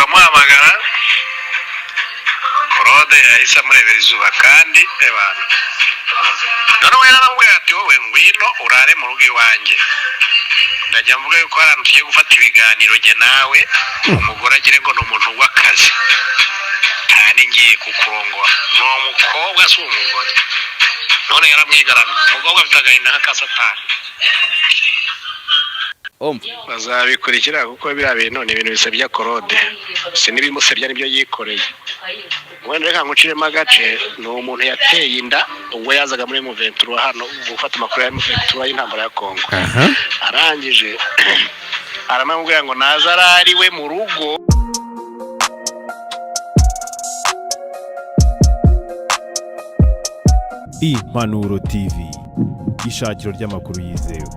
amuhamagara Claude yahise amurebera izuba kandi abantu noneho yaramubwiye ati wowe ngwino urare mu rugo iwanjye ndajya mvuga yuko hari ahantu tugiye gufata ibiganiro jye nawe umugore agire ngo ni umuntu w'akazi kandi ngiye kukurongora ni umukobwa si umugore none yaramwigarana umukobwa afite agahinda nk'akasatani bazabikurikira kuko biriya bintu ni ibintu bisebya Claude si n'ibimusebya nibyo yikoreye wenda reka nguciremo agace ni umuntu yateye inda ubwo yazaga muri M23 hano gufata amakuru ya M23 y'intambara ya Kongo arangije aramubwira ngo naza arariwe mu rugo. Impanuro TV ishakiro ry'amakuru yizewe.